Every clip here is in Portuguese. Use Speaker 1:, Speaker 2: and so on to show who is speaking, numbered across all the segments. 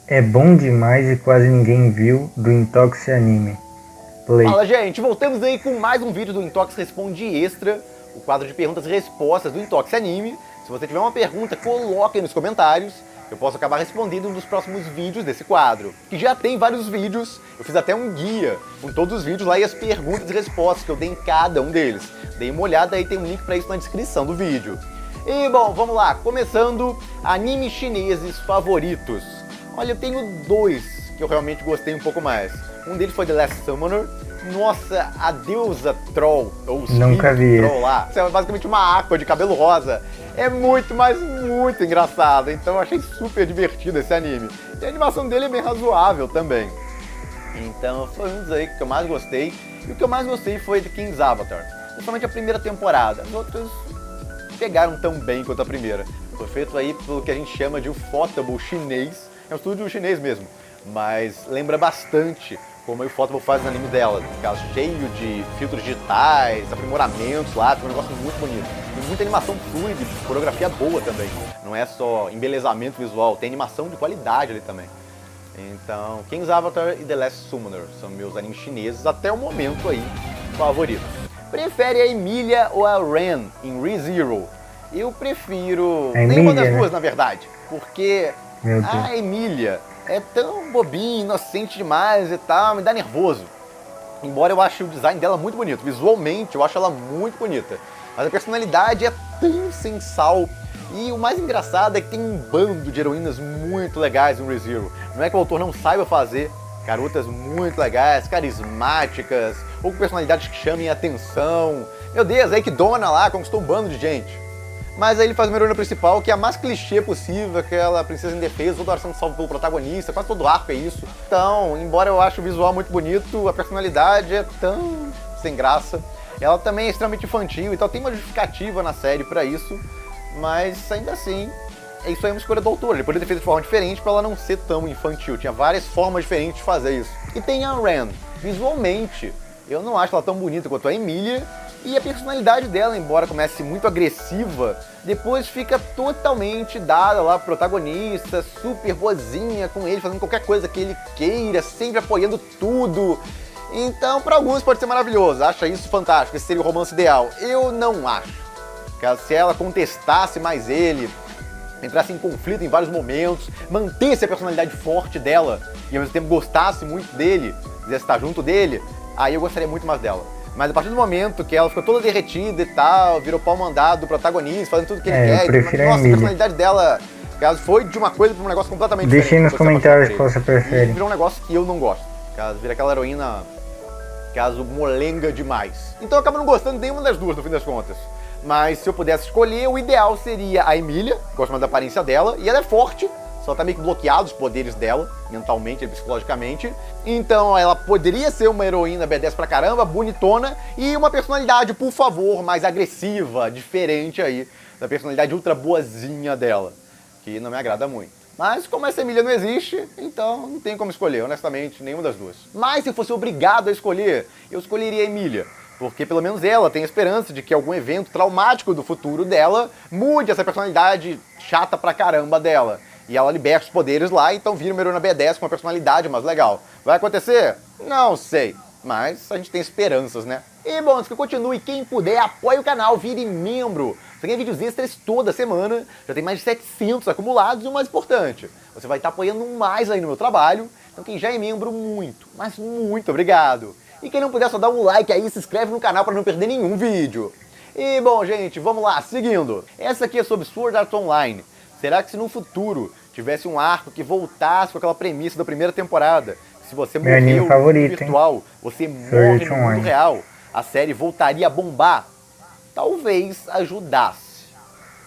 Speaker 1: É bom demais e quase ninguém viu do Intox Anime. Play.
Speaker 2: Fala, gente, voltamos aí com mais um vídeo do Intox Responde Extra, o quadro de perguntas e respostas do Intox Anime. Se você tiver uma pergunta, coloque aí nos comentários. Eu posso acabar respondendo nos próximos vídeos desse quadro, que já tem vários vídeos. Eu fiz até um guia com todos os vídeos lá e as perguntas e respostas que eu dei em cada um deles. Dei uma olhada aí, tem um link pra isso na descrição do vídeo. E bom, vamos lá, começando, animes chineses favoritos. Olha, eu tenho dois que eu realmente gostei um pouco mais. Um deles foi The Last Summoner. Nossa, a deusa Troll, ou
Speaker 1: Nunca vi
Speaker 2: Troll lá. Isso é basicamente uma aqua de cabelo rosa. É muito, mas muito engraçado. Então eu achei super divertido esse anime. E a animação dele é bem razoável também. Então foi um dos aí que eu mais gostei. E o que eu mais gostei foi de King's Avatar. Principalmente a primeira temporada. As outras pegaram tão bem quanto a primeira. Foi feito aí pelo que a gente chama de Ufotable chinês. É um estúdio chinês mesmo. Mas lembra bastante como a Ufotable faz no anime dela, cheio de filtros digitais, aprimoramentos lá, fica um negócio muito bonito. E muita animação fluida, coreografia boa também. Não é só embelezamento visual, tem animação de qualidade ali também. Então, King's Avatar e The Last Summoner são meus animes chineses até o momento aí favoritos. Prefere a Emilia ou a Ren em ReZero? Eu prefiro nenhuma das duas, na verdade, porque a Emilia é tão bobinha, inocente demais e tal, me dá nervoso. Embora eu ache o design dela muito bonito, visualmente eu acho ela muito bonita. Mas a personalidade é tão sem sal. E o mais engraçado é que tem um bando de heroínas muito legais no ReZero. Não é que o autor não saiba fazer garotas muito legais, carismáticas, ou com personalidades que chamem a atenção. Meu Deus, aí que Dona lá conquistou um bando de gente. Mas aí ele faz uma heroína principal que é a mais clichê possível, aquela princesa indefesa, toda hora sendo salva pelo protagonista, quase todo arco é isso. Então, embora eu ache o visual muito bonito, a personalidade é tão sem graça. Ela também é extremamente infantil, então tem uma justificativa na série pra isso, mas ainda assim, isso aí é uma escolha do autor. Ele poderia ter feito de forma diferente pra ela não ser tão infantil. Tinha várias formas diferentes de fazer isso. E tem a Ren. Visualmente, eu não acho ela tão bonita quanto a Emilia. E a personalidade dela, embora comece muito agressiva, depois fica totalmente dada lá pro protagonista, super boazinha com ele, fazendo qualquer coisa que ele queira, sempre apoiando tudo. Então, para alguns pode ser maravilhoso, acha isso fantástico, esse seria o romance ideal. Eu não acho. Se ela contestasse mais ele, entrasse em conflito em vários momentos, mantesse a personalidade forte dela e ao mesmo tempo gostasse muito dele, quisesse estar junto dele, aí eu gostaria muito mais dela. Mas a partir do momento que ela ficou toda derretida e tal, virou pau mandado do protagonista, fazendo tudo que ele quer.
Speaker 1: Eu prefiro
Speaker 2: nossa,
Speaker 1: a Emilia.
Speaker 2: A personalidade dela foi de uma coisa pra um negócio completamente diferente.
Speaker 1: Deixa aí nos comentários qual você prefere.
Speaker 2: E virou um negócio que eu não gosto. Vira aquela heroína, molenga demais. Então eu acabo não gostando de nenhuma das duas, no fim das contas. Mas se eu pudesse escolher, o ideal seria a Emilia, gosto mais da aparência dela, e ela é forte. Só tá meio que bloqueado os poderes dela, mentalmente e psicologicamente. Então ela poderia ser uma heroína B10 pra caramba, bonitona, e uma personalidade, por favor, mais agressiva, diferente aí da personalidade ultra boazinha dela, que não me agrada muito. Mas como essa Emilia não existe, então não tem como escolher, honestamente, nenhuma das duas. Mas se eu fosse obrigado a escolher, eu escolheria a Emilia. Porque pelo menos ela tem a esperança de que algum evento traumático do futuro dela mude essa personalidade chata pra caramba dela. E ela liberta os poderes lá, então vira uma heroína B10 com uma personalidade mais legal. Vai acontecer? Não sei. Mas a gente tem esperanças, né? E bom, antes que eu continue, quem puder, apoie o canal, vire membro. Você ganha vídeos extras toda semana, já tem mais de 700 acumulados e o mais importante, você vai estar apoiando mais aí no meu trabalho. Então quem já é membro, muito, mas muito obrigado. E quem não puder, só dá um like aí e se inscreve no canal para não perder nenhum vídeo. E bom, gente, vamos lá, seguindo. Essa aqui é sobre Sword Art Online. Será que se no futuro tivesse um arco que voltasse com aquela premissa da primeira temporada, que se você morreu no mundo virtual, você morre no mundo real, a série voltaria a bombar? Talvez ajudasse.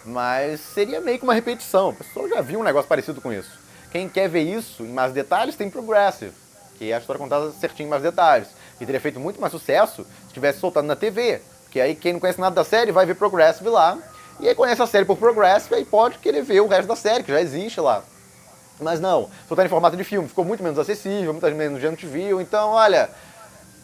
Speaker 2: Mas seria meio que uma repetição. O pessoal já viu um negócio parecido com isso. Quem quer ver isso em mais detalhes tem Progressive, que é a história contada certinho em mais detalhes. Que teria feito muito mais sucesso se tivesse soltado na TV. Porque aí quem não conhece nada da série vai ver Progressive lá. E aí conhece a série por Progressive e pode querer ver o resto da série, que já existe lá. Mas não, soltar em formato de filme ficou muito menos acessível, muita menos gente viu. Então, olha,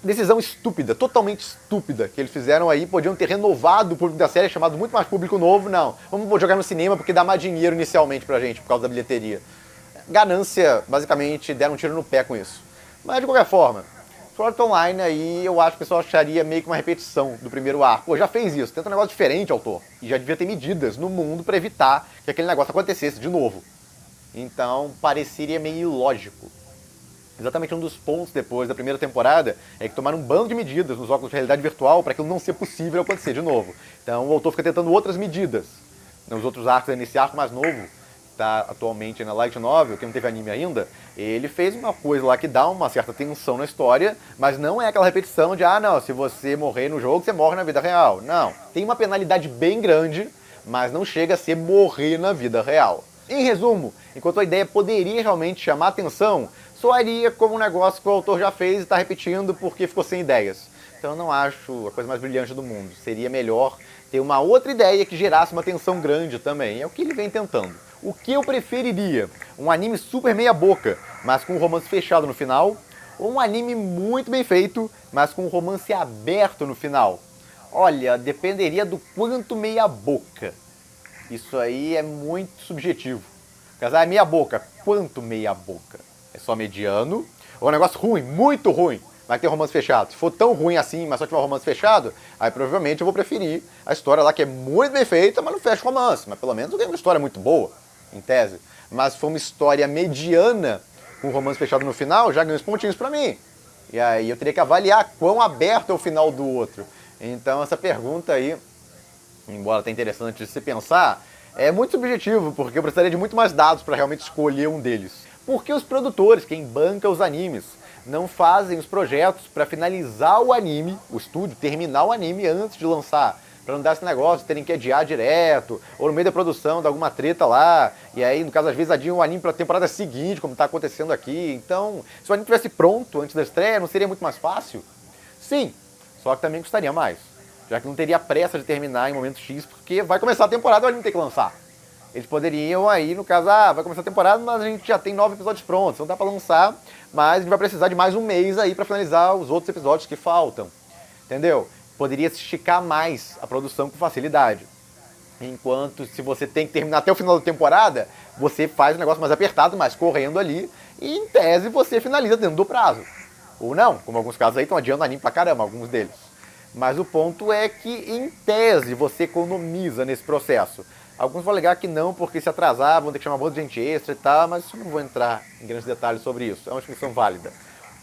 Speaker 2: decisão estúpida, totalmente estúpida que eles fizeram aí. Podiam ter renovado o público da série, chamado muito mais público novo. Não, vamos jogar no cinema porque dá mais dinheiro inicialmente pra gente, por causa da bilheteria. ganância, basicamente, deram um tiro no pé com isso. Mas, de qualquer forma, Sword Art Online aí, eu acho que o pessoal acharia meio que uma repetição do primeiro arco. Pô, já fez isso, tenta um negócio diferente, autor. E já devia ter medidas no mundo para evitar que aquele negócio acontecesse de novo. Então, pareceria meio ilógico. Exatamente um dos pontos depois da primeira temporada é que tomaram um bando de medidas nos óculos de realidade virtual para aquilo não ser possível acontecer de novo. Então, o autor fica tentando outras medidas. Nos outros arcos, nesse arco mais novo, está atualmente na Light Novel, que não teve anime ainda, ele fez uma coisa lá que dá uma certa tensão na história, mas não é aquela repetição de, não, se você morrer no jogo, você morre na vida real. Não, tem uma penalidade bem grande, mas não chega a ser morrer na vida real. Em resumo, enquanto a ideia poderia realmente chamar atenção, soaria como um negócio que o autor já fez e está repetindo porque ficou sem ideias. Então eu não acho a coisa mais brilhante do mundo. Seria melhor ter uma outra ideia que gerasse uma tensão grande também. É o que ele vem tentando. O que eu preferiria? Um anime super meia boca, mas com um romance fechado no final? Ou um anime muito bem feito, mas com um romance aberto no final? Olha, dependeria do quanto meia boca. Isso aí é muito subjetivo. Casar é meia boca. Quanto meia boca? É só mediano? Ou um negócio ruim, muito ruim, vai ter romance fechado? Se for tão ruim assim, mas só tiver romance fechado, aí provavelmente eu vou preferir a história lá que é muito bem feita, mas não fecha romance. Mas pelo menos eu ganho uma história muito boa, em tese. Mas se for uma história mediana, com romance fechado no final, já ganho os pontinhos pra mim. E aí eu teria que avaliar quão aberto é o final do outro. Então essa pergunta aí, embora tenha interessante de se pensar, é muito subjetivo, porque eu precisaria de muito mais dados para realmente escolher um deles. Porque os produtores, quem banca os animes, não fazem os projetos para finalizar o anime, o estúdio, terminar o anime antes de lançar. Para não dar esse negócio de terem que adiar direto, ou no meio da produção dar alguma treta lá, e aí, no caso, às vezes adiam o anime para a temporada seguinte, como está acontecendo aqui. Então, se o anime tivesse pronto antes da estreia, não seria muito mais fácil? Sim, só que também custaria mais, já que não teria pressa de terminar em momento X, porque vai começar a temporada e o anime tem que lançar. Eles poderiam aí, no caso, vai começar a temporada, mas a gente já tem 9 episódios prontos, não dá pra lançar, mas a gente vai precisar de mais um mês aí pra finalizar os outros episódios que faltam, entendeu? Poderia se esticar mais a produção com facilidade. Enquanto se você tem que terminar até o final da temporada, você faz um negócio mais apertado, mais correndo ali, e em tese você finaliza dentro do prazo. Ou não, como alguns casos aí estão adiando anime pra caramba, alguns deles. Mas o ponto é que, em tese, você economiza nesse processo. Alguns vão alegar que não, porque se atrasar, vão ter que chamar um monte de gente extra e tal, mas eu não vou entrar em grandes detalhes sobre isso. É uma discussão válida.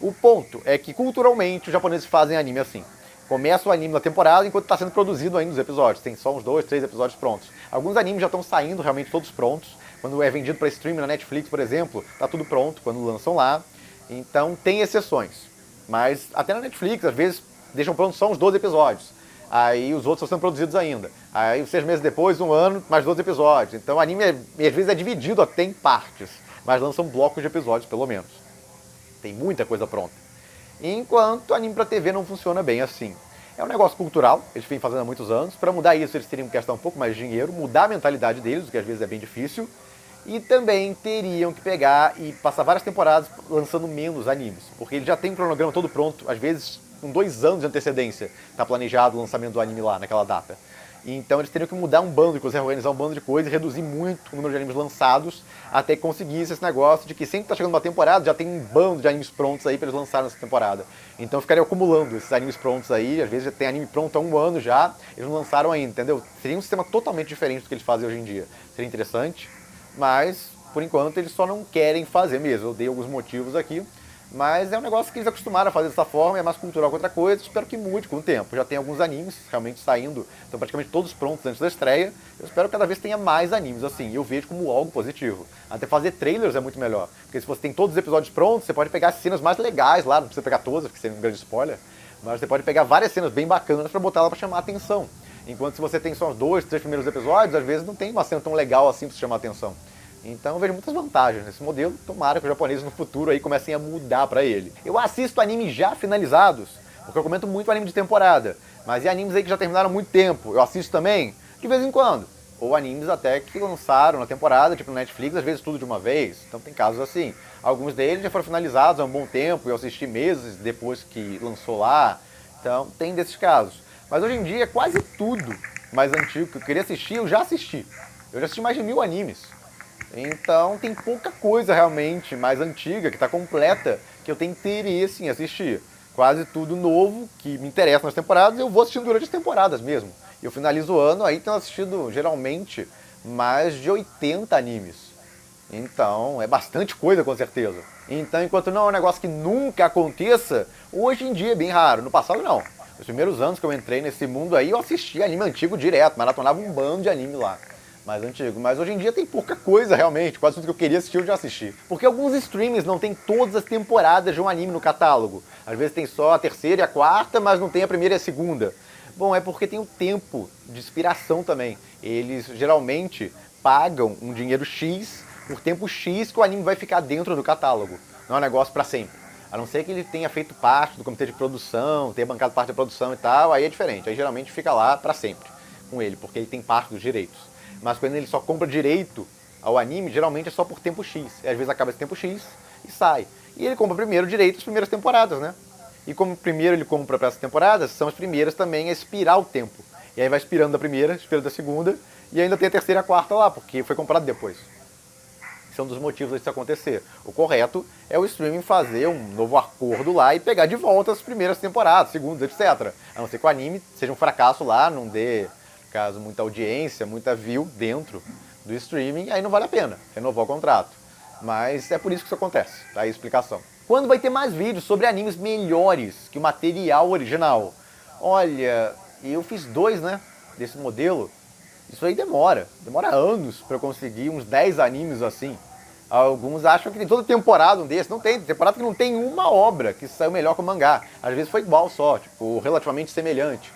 Speaker 2: O ponto é que, culturalmente, os japoneses fazem anime assim. Começa o anime na temporada enquanto está sendo produzido ainda os episódios. Tem só uns 2, 3 episódios prontos. Alguns animes já estão saindo realmente todos prontos. Quando é vendido para streaming na Netflix, por exemplo, está tudo pronto quando lançam lá. Então, tem exceções. Mas até na Netflix, às vezes, deixam prontos só uns 12 episódios. Aí os outros estão sendo produzidos ainda. Aí 6 meses depois, um ano, mais 12 episódios. Então o anime, às vezes, é dividido até em partes. Mas lançam blocos de episódios, pelo menos. Tem muita coisa pronta. Enquanto o anime pra TV não funciona bem assim. É um negócio cultural, eles vêm fazendo há muitos anos. Para mudar isso, eles teriam que gastar um pouco mais de dinheiro, mudar a mentalidade deles, o que às vezes é bem difícil. E também teriam que pegar e passar várias temporadas lançando menos animes. Porque eles já têm um cronograma todo pronto, às vezes com 2 anos de antecedência, está planejado o lançamento do anime lá, naquela data. Então eles teriam que mudar um bando, inclusive organizar um bando de coisas e reduzir muito o número de animes lançados até que conseguisse esse negócio de que sempre que está chegando uma temporada já tem um bando de animes prontos aí para eles lançarem nessa temporada. Então ficariam acumulando esses animes prontos aí, às vezes já tem anime pronto há 1 ano já, eles não lançaram ainda, entendeu? Seria um sistema totalmente diferente do que eles fazem hoje em dia. Seria interessante, mas por enquanto eles só não querem fazer mesmo. Eu dei alguns motivos aqui. Mas é um negócio que eles acostumaram a fazer dessa forma, é mais cultural que outra coisa, espero que mude com o tempo. Já tem alguns animes realmente saindo, estão praticamente todos prontos antes da estreia. Eu espero que cada vez tenha mais animes assim, eu vejo como algo positivo. Até fazer trailers é muito melhor, porque se você tem todos os episódios prontos, você pode pegar as cenas mais legais lá, não precisa pegar todas, porque seria um grande spoiler, mas você pode pegar várias cenas bem bacanas pra botar lá pra chamar a atenção. Enquanto se você tem só os 2, 3 primeiros episódios, às vezes não tem uma cena tão legal assim pra chamar a atenção. Então eu vejo muitas vantagens nesse modelo, tomara que os japoneses no futuro aí comecem a mudar pra ele. Eu assisto animes já finalizados, porque eu comento muito anime de temporada, mas e animes aí que já terminaram há muito tempo, eu assisto também, de vez em quando. Ou animes até que lançaram na temporada, tipo no Netflix, às vezes tudo de uma vez, então tem casos assim. Alguns deles já foram finalizados há um bom tempo, eu assisti meses depois que lançou lá, então tem desses casos. Mas hoje em dia quase tudo mais antigo que eu queria assistir, eu já assisti. Eu já assisti mais de 1000 animes. Então tem pouca coisa realmente mais antiga, que está completa, que eu tenho interesse em assistir. Quase tudo novo, que me interessa nas temporadas, eu vou assistindo durante as temporadas mesmo. Eu finalizo o ano aí tendo assistido, geralmente, mais de 80 animes. Então, é bastante coisa com certeza. Então, enquanto não é um negócio que nunca aconteça, hoje em dia é bem raro. No passado, não. Nos primeiros anos que eu entrei nesse mundo aí, eu assistia anime antigo direto, maratonava um bando de anime lá. Mais antigo. Mas hoje em dia tem pouca coisa realmente. Quase tudo que eu queria assistir eu já assisti. Porque alguns streamings não tem todas as temporadas de um anime no catálogo. Às vezes tem só a terceira e a quarta, mas não tem a primeira e a segunda. Bom, é porque tem o tempo de expiração também. Eles geralmente pagam um dinheiro X por tempo X que o anime vai ficar dentro do catálogo. Não é um negócio pra sempre. A não ser que ele tenha feito parte do comitê de produção, tenha bancado parte da produção e tal, aí é diferente. Aí geralmente fica lá pra sempre com ele, porque ele tem parte dos direitos. Mas quando ele só compra direito ao anime, geralmente é só por tempo X. E às vezes acaba esse tempo X e sai. E ele compra primeiro direito as primeiras temporadas, né? E como primeiro ele compra para essas temporadas, são as primeiras também a expirar o tempo. E aí vai expirando da primeira, expirando da segunda, e ainda tem a terceira e a quarta lá, porque foi comprado depois. Esse é um dos motivos disso acontecer. O correto é o streaming fazer um novo acordo lá e pegar de volta as primeiras temporadas, segundas, etc. A não ser que o anime seja um fracasso lá, não dê, caso, muita audiência, muita view dentro do streaming, aí não vale a pena renovar o contrato. Mas é por isso que isso acontece, tá aí a explicação. Quando vai ter mais vídeos sobre animes melhores que o material original? Olha, eu fiz 2, né, desse modelo. Isso aí demora anos para eu conseguir uns 10 animes assim. Alguns acham que tem toda temporada um desses. Não tem temporada que não tem uma obra que saiu melhor que o mangá. Às vezes foi igual só, tipo, relativamente semelhante.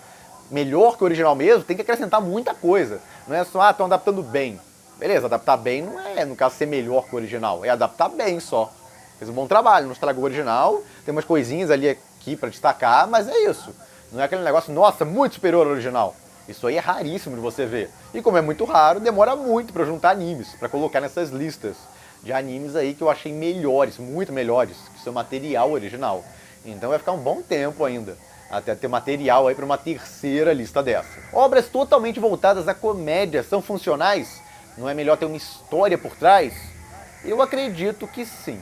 Speaker 2: Melhor que o original mesmo, tem que acrescentar muita coisa. Não é só, estão adaptando bem. Beleza, adaptar bem não é, no caso, ser melhor que o original. É adaptar bem só. Fez um bom trabalho, não estragou o original. Tem umas coisinhas ali aqui pra destacar, mas é isso. Não é aquele negócio, nossa, muito superior ao original. Isso aí é raríssimo de você ver. E como é muito raro, demora muito pra juntar animes, pra colocar nessas listas de animes aí que eu achei melhores, muito melhores, que seu material original. Então vai ficar um bom tempo ainda, até ter material aí pra uma terceira lista dessa. Obras totalmente voltadas à comédia são funcionais? Não é melhor ter uma história por trás? Eu acredito que sim.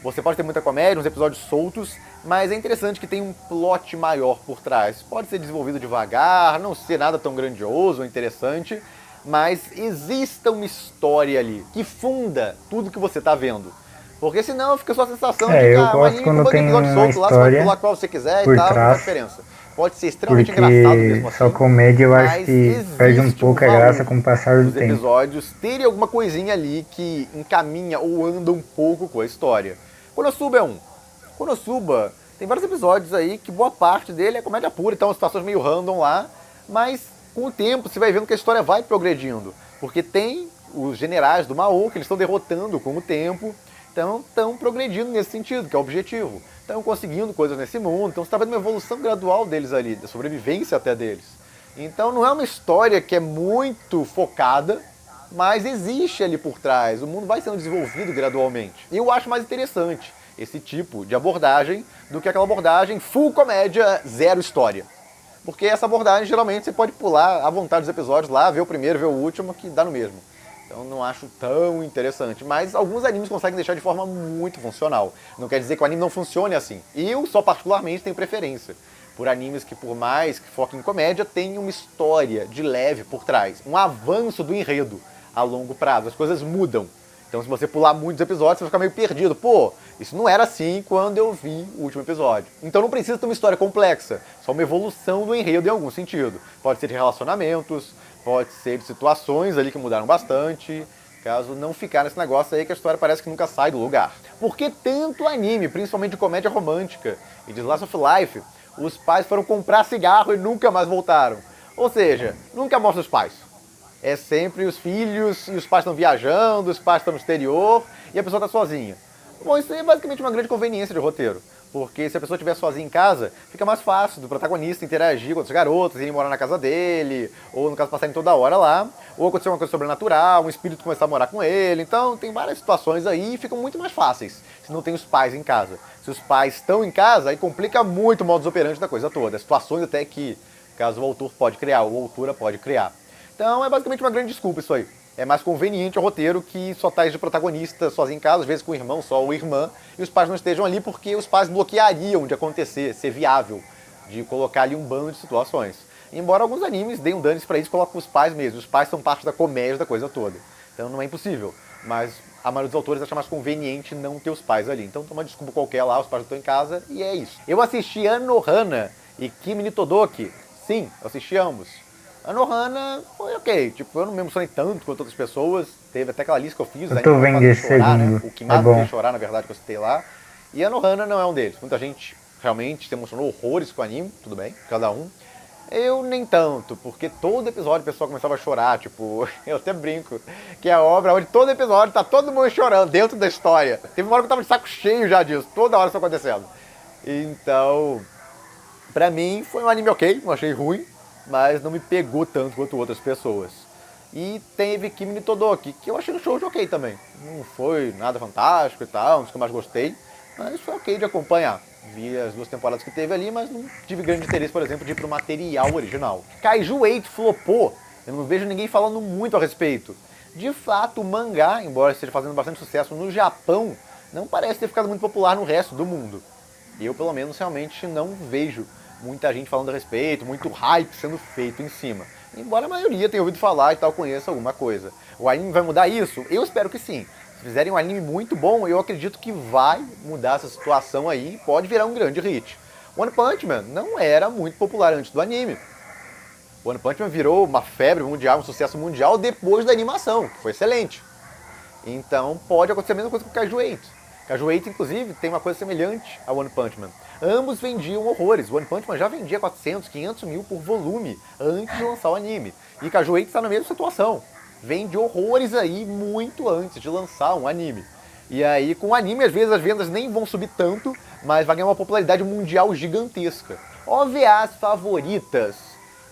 Speaker 2: Você pode ter muita comédia, uns episódios soltos, mas é interessante que tenha um plot maior por trás. Pode ser desenvolvido devagar, não ser nada tão grandioso ou interessante, mas exista uma história ali que funda tudo que você está vendo. Porque senão fica só a sensação de que
Speaker 1: eu gosto quando tem uma
Speaker 2: lá, você pode pular qual você quiser e tal, não faz diferença. Pode ser extremamente engraçado mesmo assim.
Speaker 1: Só comédia eu acho que perde um pouco a graça com o passar do tempo.
Speaker 2: Os episódios terem alguma coisinha ali que encaminha ou anda um pouco com a história. Konosuba é um. Konosuba tem vários episódios aí que boa parte dele é comédia pura, então situações meio random lá, mas com o tempo você vai vendo que a história vai progredindo, porque tem os generais do Mao que eles estão derrotando com o tempo, então estão progredindo nesse sentido, que é o objetivo. Estão conseguindo coisas nesse mundo, então você está vendo uma evolução gradual deles ali, da sobrevivência até deles. Então não é uma história que é muito focada, mas existe ali por trás, o mundo vai sendo desenvolvido gradualmente. E eu acho mais interessante esse tipo de abordagem do que aquela abordagem full comédia, zero história. Porque essa abordagem, geralmente, você pode pular à vontade dos episódios lá, ver o primeiro, ver o último, que dá no mesmo. Então não acho tão interessante. Mas alguns animes conseguem deixar de forma muito funcional. Não quer dizer que o anime não funcione assim. Eu, só particularmente, tenho preferência por animes que, por mais que foquem em comédia, tem uma história de leve por trás. Um avanço do enredo a longo prazo. As coisas mudam. Então se você pular muitos episódios, você vai ficar meio perdido. Pô, isso não era assim quando eu vi o último episódio. Então não precisa ter uma história complexa. Só uma evolução do enredo em algum sentido. Pode ser de relacionamentos, pode ser de situações ali que mudaram bastante. Caso não ficar nesse negócio aí que a história parece que nunca sai do lugar. Por que tanto anime, principalmente de comédia romântica e de Slice of Life, os pais foram comprar cigarro e nunca mais voltaram? Ou seja, nunca mostra os pais. É sempre os filhos, e os pais estão viajando, os pais estão no exterior, e a pessoa está sozinha. Bom, isso aí é basicamente uma grande conveniência de roteiro. Porque se a pessoa estiver sozinha em casa, fica mais fácil do protagonista interagir com outros garotos, irem morar na casa dele, ou no caso passarem toda hora lá, ou acontecer uma coisa sobrenatural, um espírito começar a morar com ele. Então tem várias situações aí e ficam muito mais fáceis se não tem os pais em casa. Se os pais estão em casa, aí complica muito o modus operandi da coisa toda. Situações até que, caso o autor pode criar, ou a autora pode criar. Então é basicamente uma grande desculpa isso aí. É mais conveniente o roteiro que só tá de protagonista sozinho em casa, às vezes com o irmão só ou irmã, e os pais não estejam ali porque os pais bloqueariam de acontecer, ser viável, de colocar ali um bando de situações. Embora alguns animes deem um dane pra isso, colocam os pais mesmo. Os pais são parte da comédia da coisa toda. Então não é impossível. Mas a maioria dos autores acha mais conveniente não ter os pais ali. Então toma uma desculpa qualquer lá, os pais estão em casa e é isso. Eu assisti Anohana e Kimi ni Todoke. Sim, eu assisti ambos. Anohana foi ok. Tipo, eu não me emocionei tanto quanto outras pessoas. Teve até aquela lista que eu fiz.
Speaker 1: Eu tô vendo esse
Speaker 2: chorar,
Speaker 1: segundo.
Speaker 2: né? O que mais
Speaker 1: É
Speaker 2: me
Speaker 1: bom.
Speaker 2: fez chorar, na verdade, que eu citei lá. E Anohana não é um deles. Muita gente realmente se emocionou horrores com o anime. Tudo bem, cada um. Eu nem tanto, porque todo episódio o pessoal começava a chorar, tipo, eu até brinco, que é a obra onde todo episódio tá todo mundo chorando dentro da história. Teve uma hora que eu tava de saco cheio já disso, toda hora isso acontecendo. Então, pra mim foi um anime ok, não achei ruim, mas não me pegou tanto quanto outras pessoas. E teve Kimi ni Todoke, que eu achei no show de ok também. Não foi nada fantástico e tal, um dos que eu mais gostei, mas foi ok de acompanhar. Vi as 2 temporadas que teve ali, mas não tive grande interesse, por exemplo, de ir pro material original. Kaiju 8 flopou, eu não vejo ninguém falando muito a respeito. De fato, o mangá, embora esteja fazendo bastante sucesso no Japão, não parece ter ficado muito popular no resto do mundo. Eu, pelo menos, realmente não vejo muita gente falando a respeito, muito hype sendo feito em cima. Embora a maioria tenha ouvido falar e tal, conheça alguma coisa. O anime vai mudar isso? Eu espero que sim. Se fizerem um anime muito bom, eu acredito que vai mudar essa situação aí e pode virar um grande hit. One Punch Man não era muito popular antes do anime. One Punch Man virou uma febre mundial, um sucesso mundial depois da animação, que foi excelente. Então pode acontecer a mesma coisa com o Kaiju 8. Kaiju 8, inclusive, tem uma coisa semelhante a One Punch Man. Ambos vendiam horrores. One Punch Man já vendia 400, 500 mil por volume antes de lançar o anime. E Kaiju 8 está na mesma situação. Vende horrores aí muito antes de lançar um anime. E aí, com o anime, às vezes as vendas nem vão subir tanto, mas vai ganhar uma popularidade mundial gigantesca. OVAs favoritas.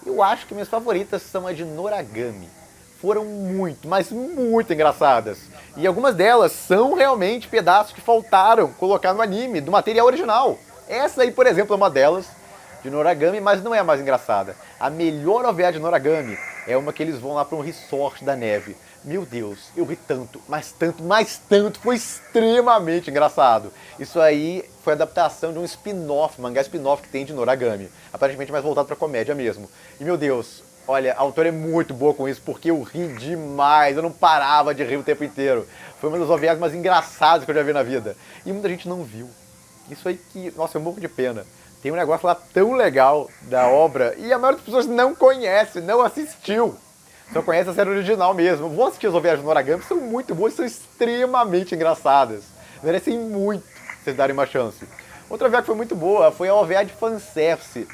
Speaker 2: Eu acho que minhas favoritas são as de Noragami. Foram muito, mas muito engraçadas. E algumas delas são realmente pedaços que faltaram colocar no anime, do material original. Essa aí, por exemplo, é uma delas, de Noragami, mas não é a mais engraçada. A melhor OVA de Noragami é uma que eles vão lá para um resort da neve. Meu Deus, eu ri tanto, mas tanto, mas tanto, foi extremamente engraçado. Isso aí foi a adaptação de um spin-off, mangá spin-off que tem de Noragami. Aparentemente mais voltado para comédia mesmo. E meu Deus, olha, a autora é muito boa com isso, porque eu ri demais, eu não parava de rir o tempo inteiro. Foi uma das OVAs mais engraçadas que eu já vi na vida. E muita gente não viu. Isso aí que, nossa, eu morro de pena. Tem um negócio lá tão legal da obra e a maioria das pessoas não conhece, não assistiu. Só conhece a série original mesmo. Vou assistir as OVAs do Noragami, são muito boas, são extremamente engraçadas. Merecem muito vocês darem uma chance. Outra OVA que foi muito boa foi a OVA de fanservice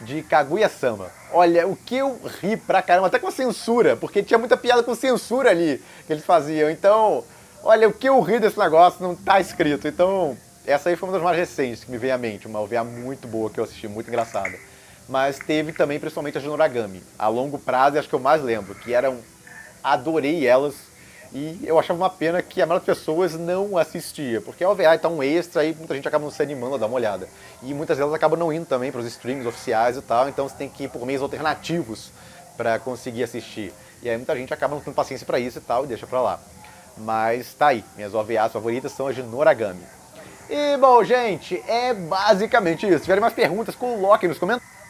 Speaker 2: de Kaguya-sama. Olha, o que eu ri pra caramba, até com a censura, porque tinha muita piada com censura ali que eles faziam. Então, olha, o que eu ri desse negócio não tá escrito. Então, essa aí foi uma das mais recentes que me veio à mente, uma OVA muito boa que eu assisti, muito engraçada. Mas teve também, principalmente, as de Noragami. A longo prazo, acho que eu mais lembro, que eram... Adorei elas, e eu achava uma pena que a maioria das pessoas não assistia, porque a OVA tá um extra e muita gente acaba não se animando a dar uma olhada. E muitas delas acabam não indo também para os streams oficiais e tal, então você tem que ir por meios alternativos para conseguir assistir. E aí muita gente acaba não tendo paciência para isso e tal, e deixa pra lá. Mas tá aí, minhas OVAs favoritas são as de Noragami. E, bom, gente, é basicamente isso. Se tiverem mais perguntas, coloquem nos comentários.